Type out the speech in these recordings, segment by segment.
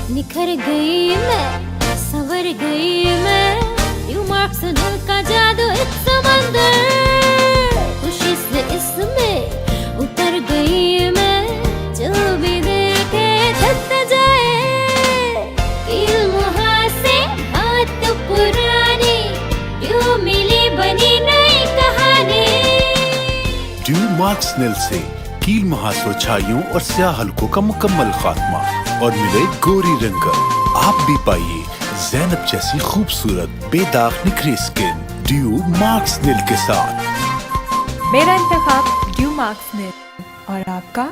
निखर गई मैं, संवर गई मैं, यू मार्क्स का जादू इस समंदर, खुशी से इसमें उतर गई मैं, जो भी देखे थक जाए, इल्मुहा से बात पुरानी, यू मिली बनी नई कहानी। ड्यू मार्क्स नेल से कील महास्वच्छाइयों और स्याह हल्कों का मुकम्मल खात्मा और मिले गोरी रंगत। आप भी पाइए ज़ैनब जैसी खूबसूरत बेदाग निखरी स्किन ड्यू मार्क्स नेल के साथ। मेरा इंतखाब ड्यू मार्क्स नेल और आपका?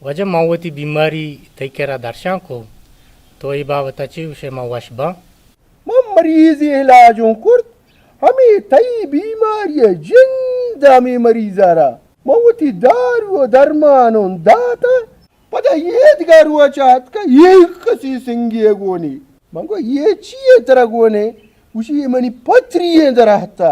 वजह मावती बीमारी तैकेरा दर्शा को तो ये बाबत अच्छी उसे मावशबा मरीज इलाजों कुर्त हमें तई बीमारी जिंदा में मरीजारा मवती दारू दरमानों दाता पता ये दगारुआ चाहत का ये कसी सिंगे गोनी मंगो ये चीए तरह गोने उसी मनी पत्री है दरहता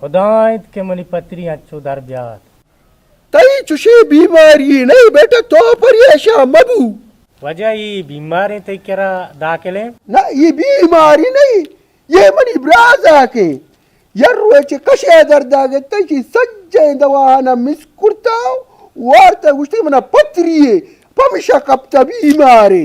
खुदाइत के मनी पत्री अच्छो दर ब्यात तई चुशी बीमारी नहीं बेटा तो पर ये शामबू वजह ये बीमारी तैकेरा दाखले ना ये बीमारी नहीं ये मनी ब्राजा के यार रोचे कशे दर्दागे तई सज्जे दवाना मिस कुर्ता वार्ता गुष्टी मना पत्री है पमिशा कप्ता बीमारी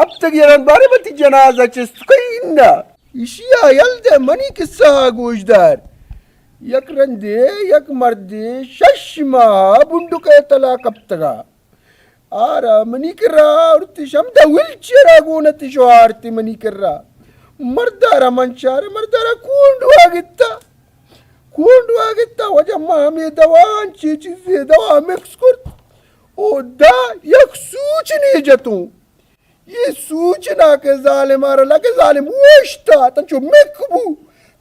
अब तक यारन बारे बती जनाजा चिस्कइंदा इशिया यल्दे मनी किस्सा गोजदार यक रंदे यक मर्दे शशमा बुंडुके तला कप्तगा आरा मनी करा और तिशम दा विलचेरा गोनति शोआरति मनी करा मर्दारा मंचारे मर्दारा कुंडवागित्ता वजह मामे दवान चीची से दवा मिक्स कर ओ दा यक सूचने जतू ये सूचना के जालिम आरा लगे जालिम वोश्ता तंचो मेकबू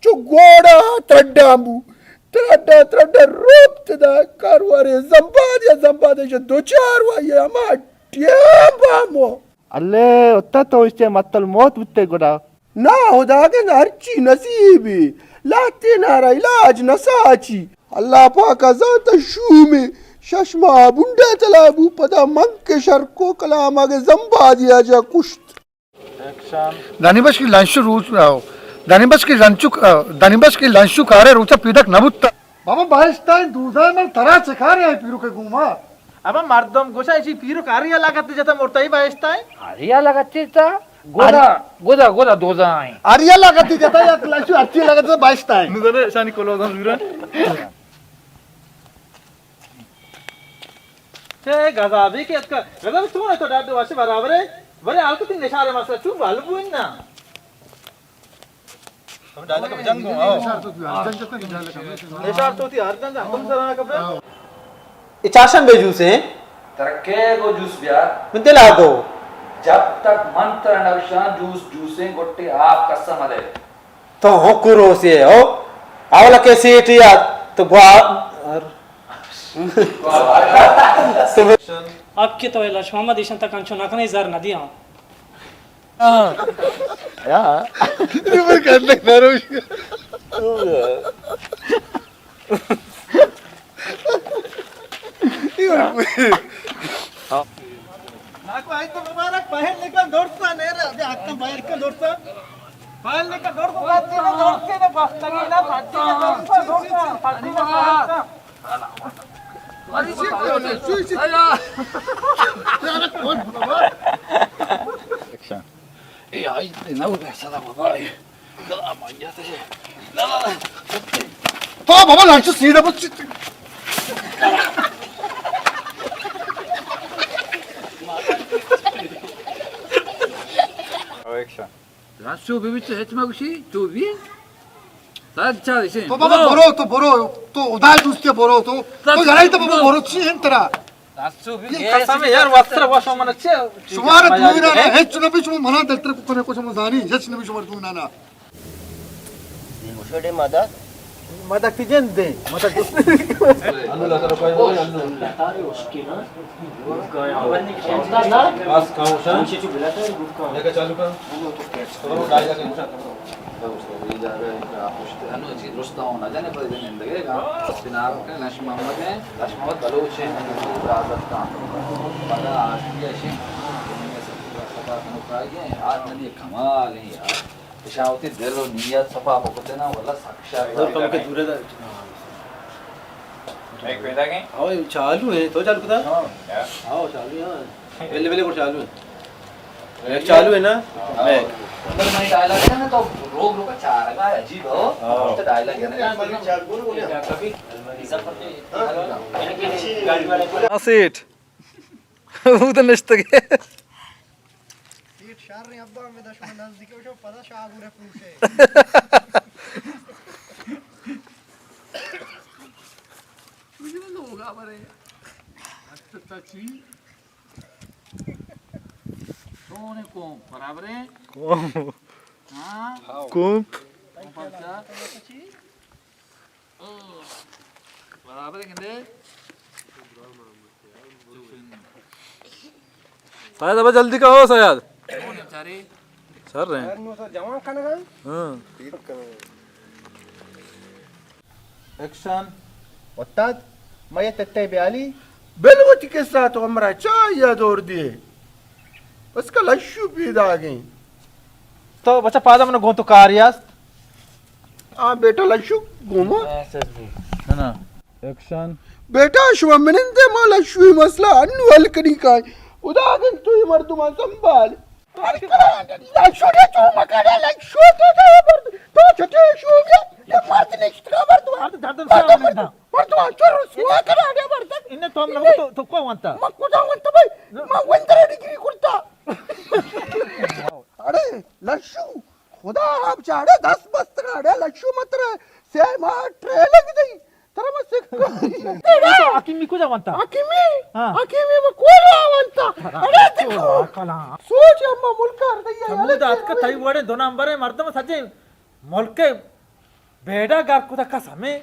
चो गोड़ा त्रड्डांबू त्रड्डा रोप्त दा कारवारे जंबादे जो दो चार वाये अमा टियाबामो अल्ले उत्ता तो इससे मतल मौत बिते गोड़ा ना खुदागन हरची नसीबी लाते नारा इलाज नसाची अल्लाह पाक ज़ात शूमे शशमा बुंडे तलाबू पदा मंग के शरको कलाम आगे जंबा दिया जा कुश्त दानिबस की लंचु कारे रुचा पीडक नबुत्ता बाबा बाइस्टाइन दूधा में तरा चखारे है पीरू के गुमा अब मर्दम गोसा इसी पीरू कारिया लगाते जता मोरताई बाइस्टाइन आरिया लगाते ता गोदा दोजा आई आरिया लगाती जता या लंचु अच्छी लगाते बाइस्टाइन नुदने शानी कोलोदम जुरन ते गजाबी के का गजाब तू ना तो डाड वासे बराबर है बरे आलको तीन इशारे मसला चुप वालबू ना हम डाला का जंग आओ निशार तो थी अर्दन हम सराना कब्र इचाशन बेजू से तरके को जूस बिया मिनते ला दो जब तक मंत्र नक्शा जूसे गोटे आप कसम दे तो होकुरो से हो आवला के सीटिया तो ग्वा आपके तो लक्ष्मण देशन तक अंचो नखने जार नदियां या निबर करने नरोश నాకు అయితే ముబారక్ పహల్ నికల్ దోడ్తా నేరా అదే అక్క బయర్ క దోడ్తా పహల్ నికల్ దోడ్తా దోడ్తే నా బస్తగి నా పట్టి దోడ్తా పట్టి నా बाबा लंच सीधा बच्ची 라쇼 비비츠 해치마구시 조비 사자 이제 तो बाबा बोरो तो उदार दूसरे बोरो तो जरा तो बाबा बोरो ची हेंतरा 라쇼 비비 కసమే యార్ వస్త్ర వాష మనచ్చే सुमार तुना ना हेच न भी तुम मना दलतर कोने को समझानी हेच न भी सुमार तुना ना మదక్ తిజెందే మదక్ कमाल है यार पेशावती दिल और नियत सफा होते ना वाला साक्षात एक पैदा के आओ चालू है तो चालू था आओ चालू है पहले पहले को चालू है एक चालू है ना मैं अंदर में डायलॉग है ना तो रोक रोक चार का अजीब हो तो डायलॉग है ना कभी सीट उधर नष्ट के सोने को बराबर है हाँ कुंभ बराबर है किंतु शायद अब जल्दी कहो शायद कौन है बेचारे सर रहे हाँ एक्शन वत्ताद मैं तत्ते ब्याली बेलवती के साथ हमारा चाय याद और दिए उसका लश्यू पीदा आ गई तो बच्चा पादा मन गो तो कार्यास हाँ बेटा लश्यू घूमो है ना एक्शन बेटा श्वमनिंदे मा लश्यू मसला अन्नु हलकनी का उदागन तू ही मर्दुमा संभाल लश्यू ने तू मकाने लश्यू तो छोटे शू में ये मर्द ने इतना मर्दुमा चोर सुआ करा दे मर्द इन्हें तो हम लोग तो को wanта मकुदा wanta भाई मैं 1 डिग्री कुर्ता अरे लश्यू खुदा आप चाड़े 10 मस्त गाड़े लश्यू मत रे से मा ट्रेलर की दई तेरा मत से आकिमी को wanta आकिमी में कोरा wanta अरे देखो सोच अम्मा मुल्कार दैया समुद आज का थाई वड़े दो नंबर है मर्द में सजे मुल्के बेड़ा गार को तक समय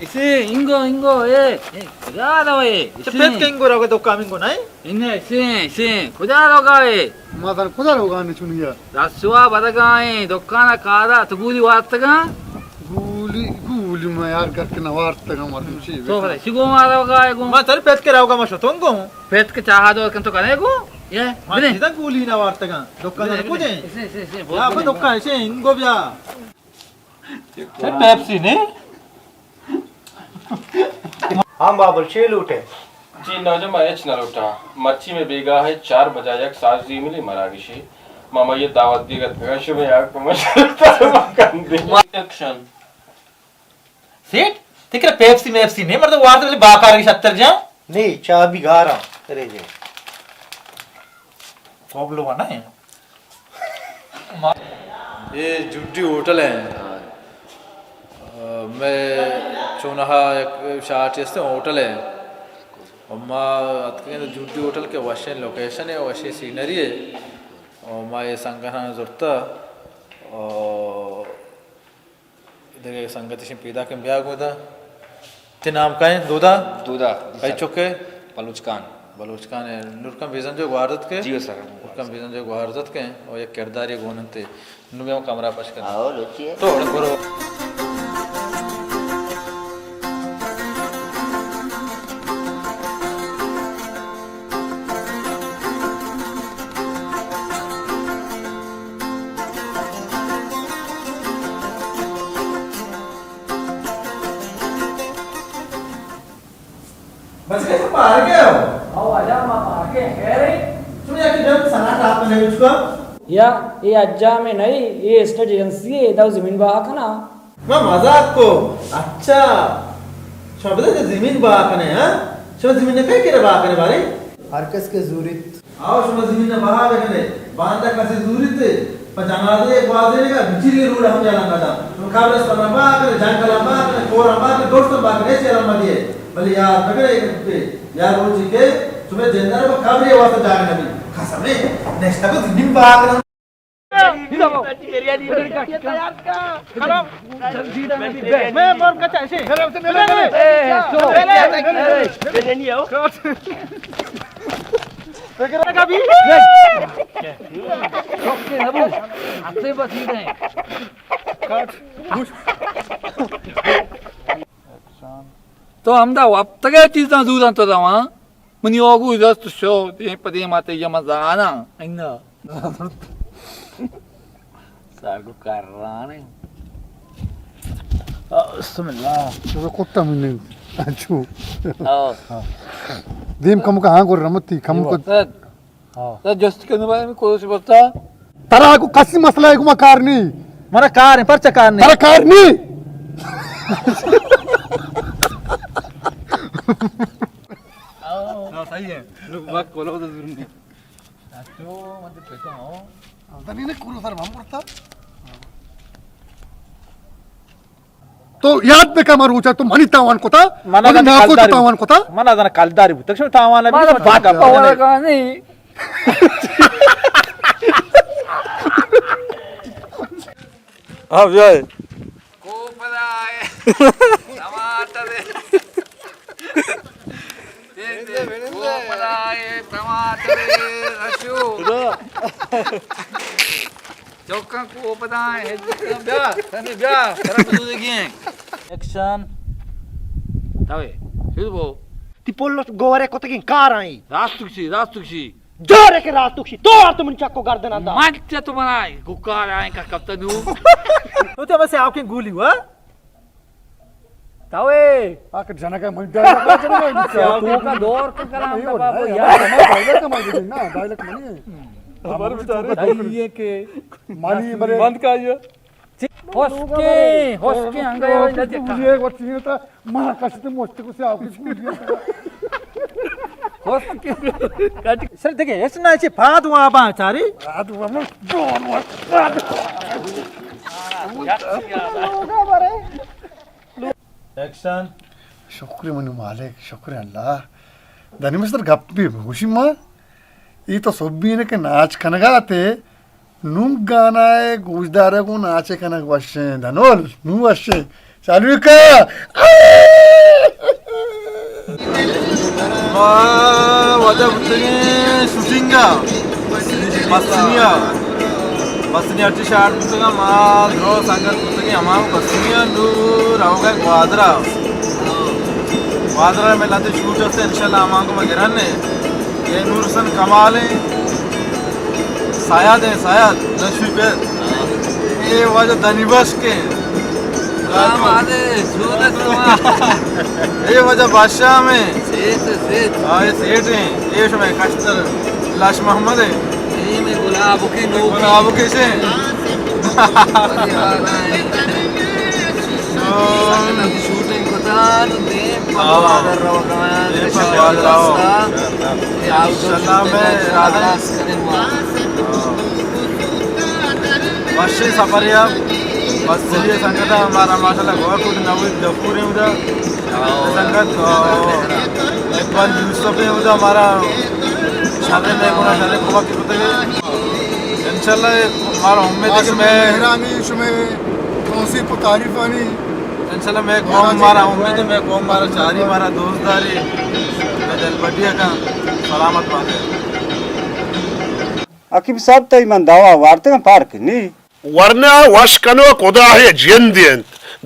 इसे इंगो ए खुदा वे पेट के इंगो रहोगे तो कामिंगो नहीं इन्हें इसे खुदा रोगा ए मादर खुदा होगा ने सुनिया रासुआ बदगाए दुकाना कादा तगूली वार्तगा गूली में यार करके नवार तक मत मुझे तो बता शिगो मारोगा ए गो मैं तेरे पेट के रहोगा मैं शतोंगो पेट के चाहा दो कन तो करेगो ये मैं सीधा कूली ना वार्तगा दुकान में कुछ इसे या पे दुकान इसे इंगो बिया पेप्सी ने हम बाबर शेल उठे जी नौजमा एच न लुटा मच्छी में बेगा है 4 बजायक साजी मिली मरागिशी मामा ये दावत दिगत गश में आग एक्शन सीट तिकरा पेप्सी मेप्सी ने मतलब वार्त वाली बाकार की 70 जा नहीं चाय भी गा रहा तेरे जे प्रॉब्लम है ना ये जुड्डी होटल है मैं चोनहा एक शार्ट చేస్తే హోటల్ है अम्मा अतके जुड्डी होटल के वशे लोकेशन है वशे सीनरी है और मैं ये संगठन जोड़ता और इधर के संगति से पैदा के ब्याह होता ते नाम का है दूधा कई चुके बलूचकान है नुरकम विजन जो वारदत के जी सर नुरकम विजन जो वारदत के और ये किरदार ये गोनते नुबे कमरा पश कर तो बस कैसे बाहर गए हो? आओ आजा मां बाहर के कह रहे तुम या कि जब सना रात में उसको या ये अज्जा में नहीं ये स्टेट एजेंसी है दाव जमीन बाहा का ना मैं मजाक को अच्छा शब्द से जमीन बाहा कने हां शब्द जमीन ने कह के बाहा कने बारे हरकस के जूरित आओ शब्द जमीन ने बाहा कने बांधा कैसे जूरित पजाना दे एक बात देने का बिजली रूड हम जाना का तुम काबले सना बाहा करे जंगल बाहा करे कोरा बाहा करे दोस्तों बाहा करे ऐसे लम्बा दिए भले यार पकड़े यार वो जी के तुम्हें जनरल को काबले वास्ते जाने नहीं कसम है नेक्स्ट टाइम जमीन बाहा करना मैं मोर का ऐसे तो आमदा वापतगे चीज़ां दूर अंत दवा मनी ओगु जस्ट शो ते पदे माते यमजाना इन्ना सागु कराने बिस्मिल्लाह तो कुत्ता मिलने अच्छू हां दीम कम का हां को रमती कम को तो जस्ट के बारे में कोई बता तरा को कसी मसला है को कार नहीं मरा कार है पर चकार नहीं तरा कार नहीं सही है लोग बात कोलो तो जरूर नहीं अच्छो मत पेटो तनी ने कुलो सर हम पड़ता तो याद बेका मारूचा तो मनी तावान कोता मना नाको तावान कोता मना दना कालदारी तक्षण तावान मारा बात पावला का नहीं अब जाए कोपराए टमाटर कोपराए टमाटर रशु चौका कोपराए ब्या तने ब्या करा तो देखिए एक्शन तावे शुरू ती पोल्लो गोरे कोतकिन कार आई रास्तुक्षी जोरे के रास्तुक्षी तो यार तुम चक्को गर्दन आंदा मागच्या तुम्हाला गुकार आहे का कप्तानू तो ते बस आपके गोली हुआ तावे आके जना का मन डायलॉग चलेगा तो का दौर का कलाम का बाबू यार डायलॉग का मार दे ना डायलॉग मनी हमारे बेचारे ये के मानी बरे बंद का ये होस्के अंगयो ये वच्ची था मां कष्ट मोस्ट को से आपकी स्कूल सर देखिए ऐसा ऐसे फाद हुआ बा चारी रात हुआ मैं डोन एक्शन शुक्र मनु मालिक शुक्र अल्लाह दानी मिस्टर गप्पी हुशिमा ये तो सोब्बी ने के नाच कनगाते नुम गाना है गुजदारे को नाचे कनग वश्य धनोल नु वश्य चालू का वजह बुतगे शूटिंगा बसनियाची शाट बुतगा माल रो सांगत बुतगे हमाम बसनिया नूर आओगा वादरा में लाते शूट होते इंशाल्लाह हमाम को मगरन ने ये नूर सन कमाल है सायाद नशवी पे ये वजह दनिबस के ये वजह बादशाह में हाँ ये सेठ हैं ये समय कश्तर लाश मोहम्मद है में गुलाब के गुलाब के से शूटिंग को था दे पवादर रहो इंशाल्लाह मैं राधा वश्य सफरिया बस चलिए संगत हमारा माशाल्लाह बहुत कुछ नवीद गफूर है उधर संगत इकबाल यूसुफ है उधर हमारा शादी में कोना शादी खुबा की बताइए इंशाल्लाह हमारा उम्मीद है कि मैं मेहरानी शुमे कौसी को तारीफानी इंशाल्लाह मैं कौम हमारा उम्मीद है मैं कौम हमारा चारी हमारा दोस्तदारी दिल बढ़िया का सलामत बात है अकीब साहब तो ईमान दावा वार्ते में पार्क नहीं वरना वशकनो खुदा है जिंदियंत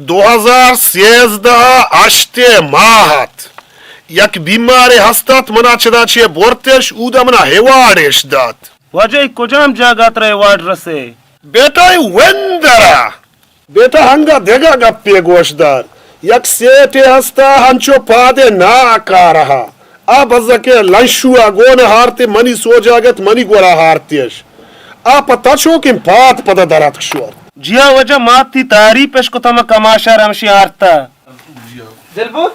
2013 आश्ते माहत यक बीमारे हस्तात मना चदाचे बोर्तेश उदा मना हेवाडेश दात वजह कुजाम जागात रहे वार्ड रसे बेटा वेंदरा बेटा हंगा देगा गप्पे गोशदार यक सेटे हस्ता हंचो पादे ना आकारहा अब के लंशुआ गोन हारते मनी सोजागत मनी गोरा हारतेश आप तछो किम पात पदा दरात शोर जिया वजह माती तारी पेश को तम कमाशा रमशी हारता जलबू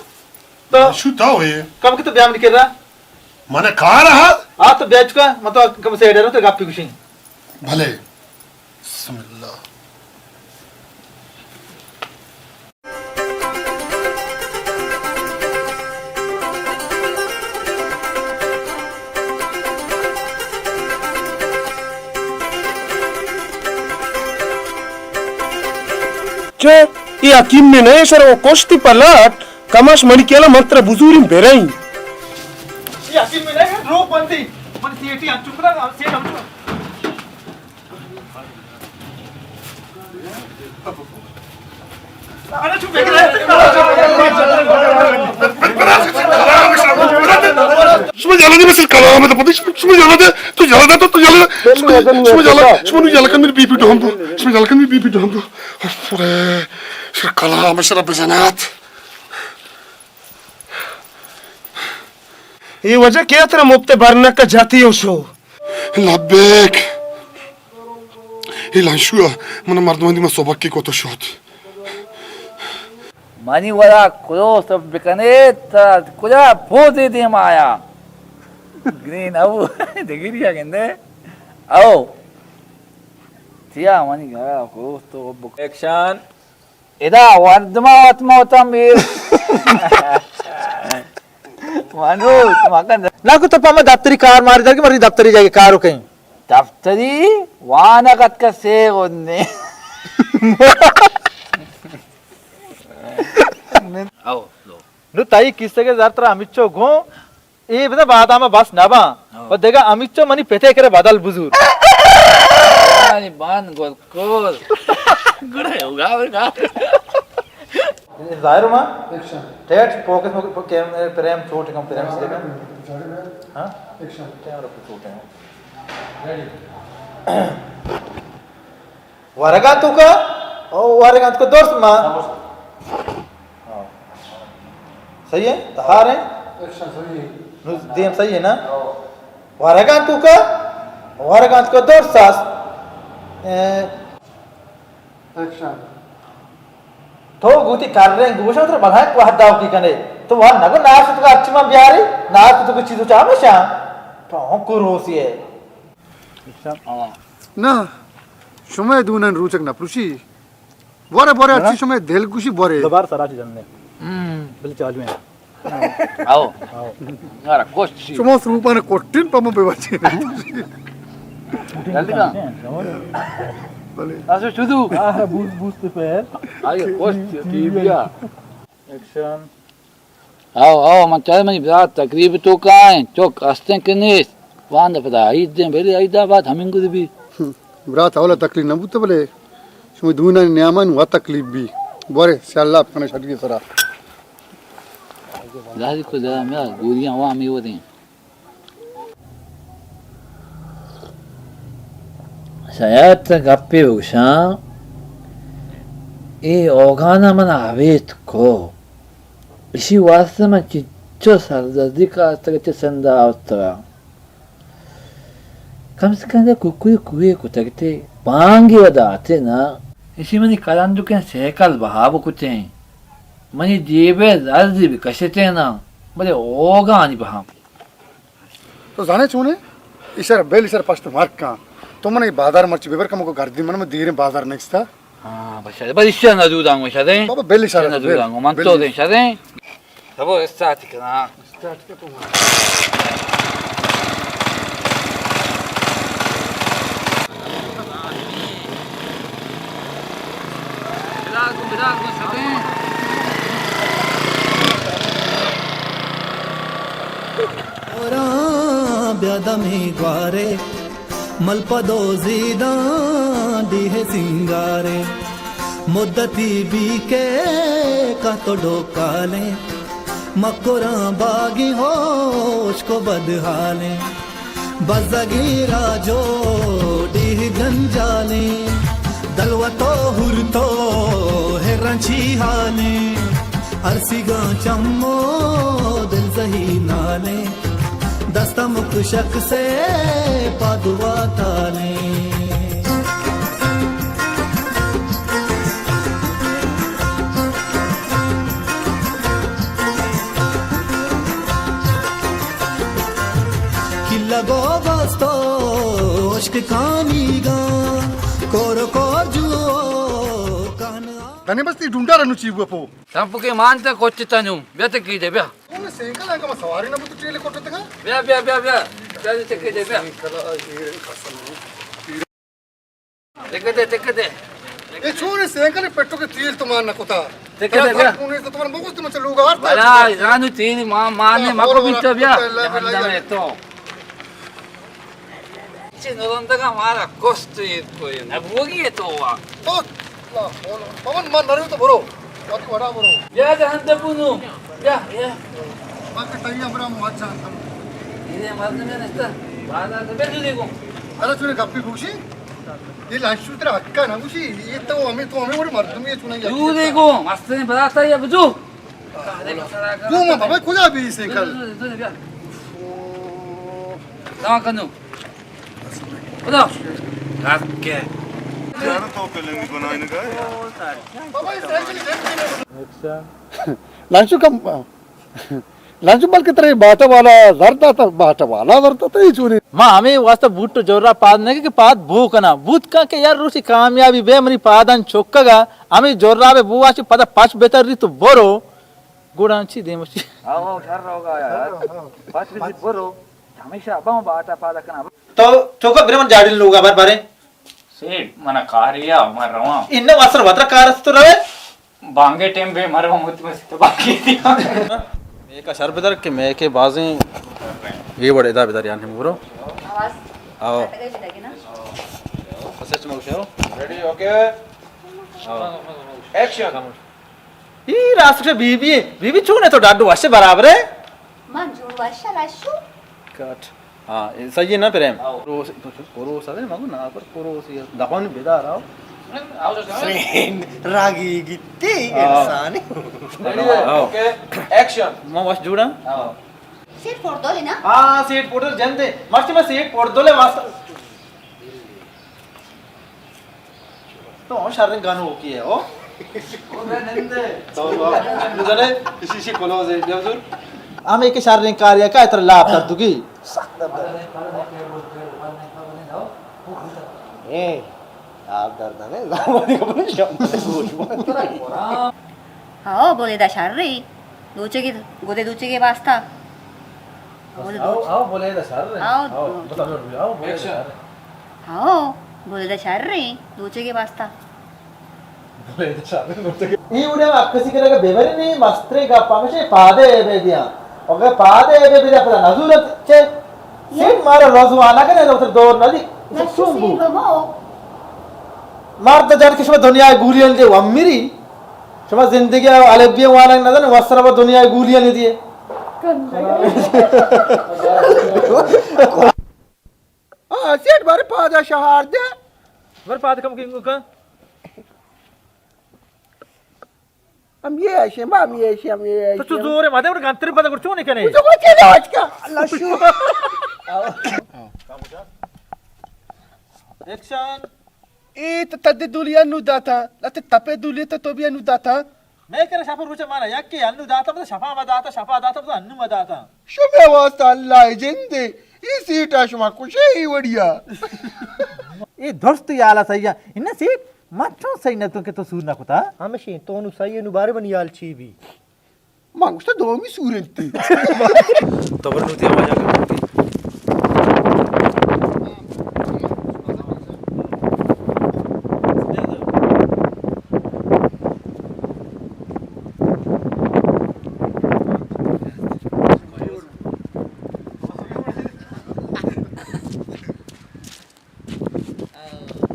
तो शुता हुए कम के तो ब्याह नहीं कर रहा मैंने कहा रहा आ तो बेच का मतलब कम से डरो तो गापी कुछ भले बिस्मिल्लाह चे ये हकीम ने नहीं सर वो कोष्टी पलट कमाश मणि केला मंत्र बुजुरी बेरई ये हकीम में नहीं रोक बंदी मन सीटी अंचुकरा से हम अरे चुप बैठ सुबह जला दे बस कलाम है तो पता सुबह जला दे तू जला दे तो तू जला सुबह जला कर मेरी बीपी डाउन दो सुबह जला कर मेरी बीपी डाउन दो अरे फिर कलाम शरा बजनात ये वजह क्या तेरा मुफ्ते भरने का जाती है उसो लबेक ये लांशुआ मन मर्दमंदी में सोबक की को तो शोत मनी वाला कुलो सब बिकने कुला फोदे दे माया ग्रीन अबू देगिरिया केंदे आओ तिया मनी गा को तो एक्शन इदा वर्धमा आत्मा मेर मानो तुमका నాకు तो पामा दफ्तरी कार मार दर की मरी दफ्तरी जाके कार हो कहीं दफ्तरी वानगत का से ओने आओ लो नु ताई किससे के जात्रा अमिचो घो ए बता बात आमा बस नाबा और देखा अमिचो मनी पेते करे बादल बुजुर ani ban gol kol gura hoga गा जाहिर मा एक्शन टेट फोकस में कैमरे प्रेम छोट कम प्रेम से देखा हां एक्शन कैमरा पे छोटे रेडी वरगा तू का ओ वरगा को दोस्त मा सही है तहार है एक्शन सही है देम सही है ना वरगा तू का वरगा को दोस्त सास एक्शन तो गुती कर रहे हैं गुशा तो बधाई को हदाव की कने तो वहां नगर नाश तो का अच्छी में बिहारी नाश तो कुछ चीज चाह में शा तो हम को रोसी है ना समय दूनन रुचक ना पृषि बोरे बोरे अच्छी समय देल कुशी बोरे दोबारा सराची जानने बिल चालू है आओ यार कोशी समोस रूपाने कोट्टिन पम बेवाची जल्दी का आसो शुदू बूस्ट बूस्ट पे आगे कोशी टीविया एक्शन आओ आओ मन चाहे मनी बात तकरीब तो का है चौक अस्ते कने वांद पता आई दे बेले आई दा बात हमिंग को भी रात आवला तकलीफ न बुत बले समय दूनन न्यामन वा तकलीफ भी बोरे सल्लाह कने छटके सरा लाजी को जरा मेरा गोरियां वहां में होते हैं शायद गप्पे उषा ए ओगाना मन आवेत को इसी वास्ते में चिच्चो सरदर्दी का तक संदा आवतरा कम से कम कुकुई कुए को तकते पांगी वदाते ना इसी मनी करांदु के सेकल बहाव कुते मनी जीवे दर्द भी कशते ना बड़े ओगा आनी बहा तो जाने चुने इशर बेल इशर पास्ट मार्क का तो मने बाजार मर्च बेबर कम को गर्दी मन में धीरे बाजार नेक्स्ट था हां बस बस इशर ना दूदांगो शादे बाबा बेल इशर ना दूदांगो मन तो दे शादे तबो स्टार्ट करना स्टार्ट के तो बिदा को शादे ओरा ब्यादमी ग्वारे मलपदो जीदा डीहे सिंगारे मुद्दती बीके का तो डोकाले मकोरा बागी होश को बदहाले बजगीरा जो डीह गंजाले दलवतो हुरतो है रंची हाले अरसिगा चम्मो दिल सही नाले दस्तमुख शक से पादुआ ताले किल्लगो बस्तो इश्क कानीगा कोरो कोर जुओ तने बस ती ढूंढा रहनु चीबु पो तंपुके मानते कोच्चितनु व्यत कीजे ब्या ओने सेंकल अंग सवारी न बुत ट्रेले कोटतगा ब्या ब्या ब्या ब्या व्यत कीजे ब्या तेकते ए छोरे सेंकल पेट्रो के तीर तो मारना कोता तेकते ब्या पुणे तो तुम्हारा बहुत तुम चलूगा और बला रानु तीन माने मको बिच्चो ब्या जहन्नम तो चिनोंदगा मारा कोस्ट कोई न भोगी तो वा तो पवन मन नरु तो बरो अति बड़ा बरो ब्या जहन्नम पुनु ब्या या बाकी तई हमरा मत जानता इने मरने में नस्ता बादा तो बेजू देखो अरे तूने गप्पी खुशी ये लाशू तेरा हक्का ना खुशी ये तो हमें बड़ी मर्द में चुना या तू देखो मस्त ने बताता है बुझू तू मां बाबा खुदा भी साइकिल ना कनु बताओ काके यार तो कलेंगे बनाने का बाबा ये साइकिल लांचू कम लांचू बल के तरह बाटा वाला जरता था ही चूरी माँ हमें वास्ता बूट जोरा पाद नहीं कि पाद भूकना बूत का के यार रूसी कामयाबी बे मरी पादन चोक्कगा हमें जोरा बे बुआची पदा पांच बेहतर री तो बोरो गुड़ांची दे मची आओ शर होगा यार पांच विजिट बोलो हमेशा बाम बाटा पादा कना तो चोका ब्रेमन जाडिल लोगा बार बारे सेठ मना कारिया मर रहा इन्ने वासर वत्र कारस तो रहे बांगे टेम बे मर रहा मुझ में तो बाकी थी एक शर बेदर के मैं के बाजें ये बड़े दा बेदर यानी मुरो आओ सच में उठाओ रेडी ओके एक्शन ई राष्ट्र बीबी चूने तो डाडू वाशे बराबर है मंजूर वाशा लाशू कट हां सही है ना प्रेम कोरो साले मागो ना पर कोरो सी दखन बेदार आओ रागी गिट्टी इंसानी ओके एक्शन मां वाश जुड़ा सीट फोड़ दो लेना हां सीट फोड़ दो जनते मस्त में सीट फोड़ दो ले वास्ता तो शारन गानो की है ओ नंदे तो मुझे इसी क्लोज है जरूर हम एक शारन कार्य का इतना लाभ कर दूंगी ए आप डरना नहीं लावनी को बोल हाँ बोले दा शार्री दूचे की गोदे दूचे के वास्ता आओ बोले दा शारन आओ बताओ आओ एक्शन हाँ बोले दा शार्री दूचे के वास्ता बोले दा शारन ಈ ಉಡೆ ಅಕ್ಕಸಿಕರಗ ಬೆವರಿನಿ ಮಸ್ತ್ರೆಗ ಪಮಶೆ ಪಾದೆ ಬೇದಿಯಾ ओके पादे बे बे अपना नजूरत चे सेट मारा रोजवाना के ने उधर दौर नदी सुंबू मार तो जान किस्मत दुनिया गुलियन दे अमीरी शमा जिंदगी अलबिया वाला नदन वस्त्र दुनिया गुलियन दिए हां सेठ बारे पादा शहार दे वर पाद कम किंगु का हम ये तो तू जोर है मादे गंतरी पता कुछ नहीं कने तो बच्चे आज का लशू एक्शन ए तद्दे दुलिया नु दाता लते तपे दुलिया तो भी नु दाता मैं करे शफा रुचे माना याके अन्नु दाता मतलब शफा दाता मतलब अन्नु मदाता शुभे वास्ता अल्लाह जिंदे ई सीट आशमा कुछ ही बढ़िया ये दोस्त याला सही इन्ने सीट मच्छों सही न तो के तो सूर ना कुता हमेशा तो नु सही नु बारे बनी याल छी भी मांगुस्ता दो मी सूरंती तो बर नुती आवाज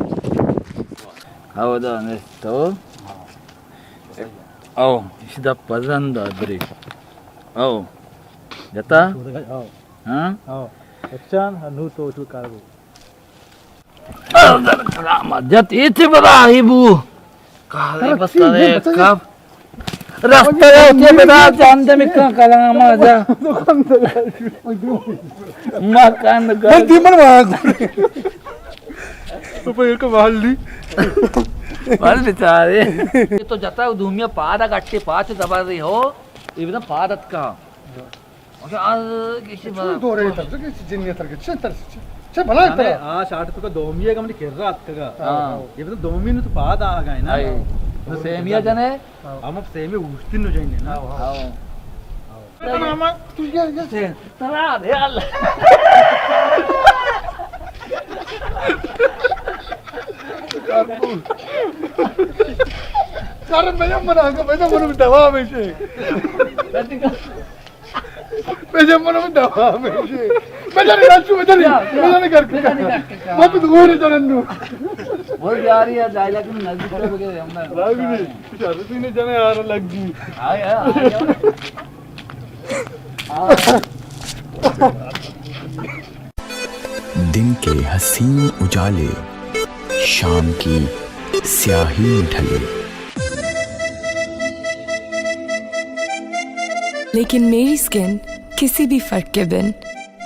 आ ಹೌದಾ ನೆಕ್ಸ್ಟ್ ಅವು ಇಸಿದ ಪಜಂದ ಅದ್ರಿ ಅವು ಜತಾ ಹಾಂ एक्शन नु तो उठ कागो जत इथे बरा इबू काले बस्ता रे कब रास्ता होते बता जानते में कहां कलाम आ जा मकान घर दीमन रुपये को मार ली मार बेचारे ये तो जाता धूमिया पादा काटते पाच दबा रही हो एकदम पादत का ओके आज किसी बात दो रे तक किसी जिन्ने तक छे भला अरे आ शाट तो दोमिया का मन खेर रात का हां ये तो 2 मिनट बाद आ गए ना तो सेमिया जने हम अब सेमी उठती न जाएंगे ना हां मामा तू ये से तरा दे अल्लाह कर मैं मना मन में दवा में से मैं मन में दवा में से मैं जाने राजू मैं जाने कर मैं तो गोरे जाननु बोल जा रही है डायलॉग में नजदीक हो गए हमने लाग नहीं चारों ने जाने आ रहा लग गई दिन के हसीन उजाले शाम की स्याही ढले लेकिन मेरी स्किन किसी भी फर्क के बिन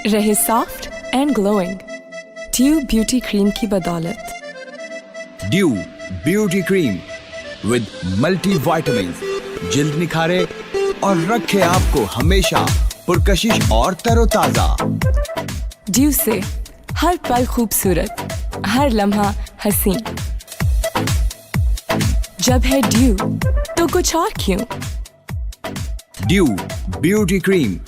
रहे soft and glowing due beauty cream की बदौलत। Due beauty cream with multivitamin जल्द निखारे और रखे आपको हमेशा पुरकशिश और तरोताजा। ड्यू से हर पल खूबसूरत, हर लम्हा हसीन। जब है ड्यू तो कुछ और क्यों। Dew beauty cream.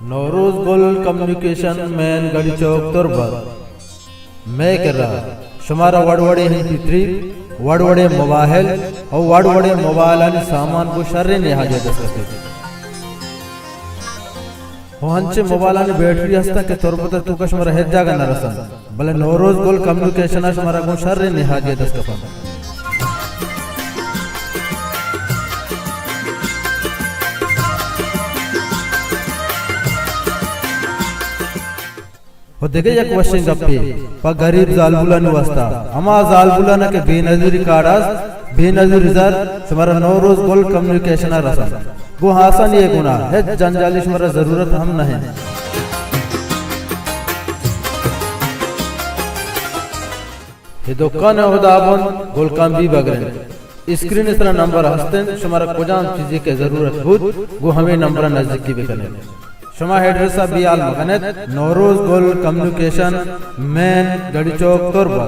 नौरोज गोल कम्युनिकेशन मैन गली चौक तुरबर मैं कर रहा शुमारा वड़वड़े हिंदी वड़वड़े मोबाइल और वड़वड़े मोबाइल आणि सामान को शर्रे ने हाजे दस्तके हो हंचे मोबाइल आणि बैटरी हस्ता के तुरबत तू कश्मर है जागा नरसन भले नौरोज गोल कम्युनिकेशन शुमारा को शर्रे ने हाजे दस्तके हो देखे एक क्वेश्चन गप्पे पर गरीब जालबुला निवासता हमा जालबुला न के बेनजीरी कार्डस बेनजीरी जर हमारा नौरोज गोल कम्युनिकेशन रसन वो हासन ये गुना है जंजालिश हमारा जरूरत हम नहीं ये दुकान है उदाबन गोल काम भी बगरे स्क्रीन इस तरह नंबर हस्ते हमारा कुछ चीजें की जरूरत हो वो हमें नंबर नजदीकी भी करें शमा हेडरसा बियाल मगनत नौरोज गोल कम्युनिकेशन मैन गड़ी चौक तुरबा।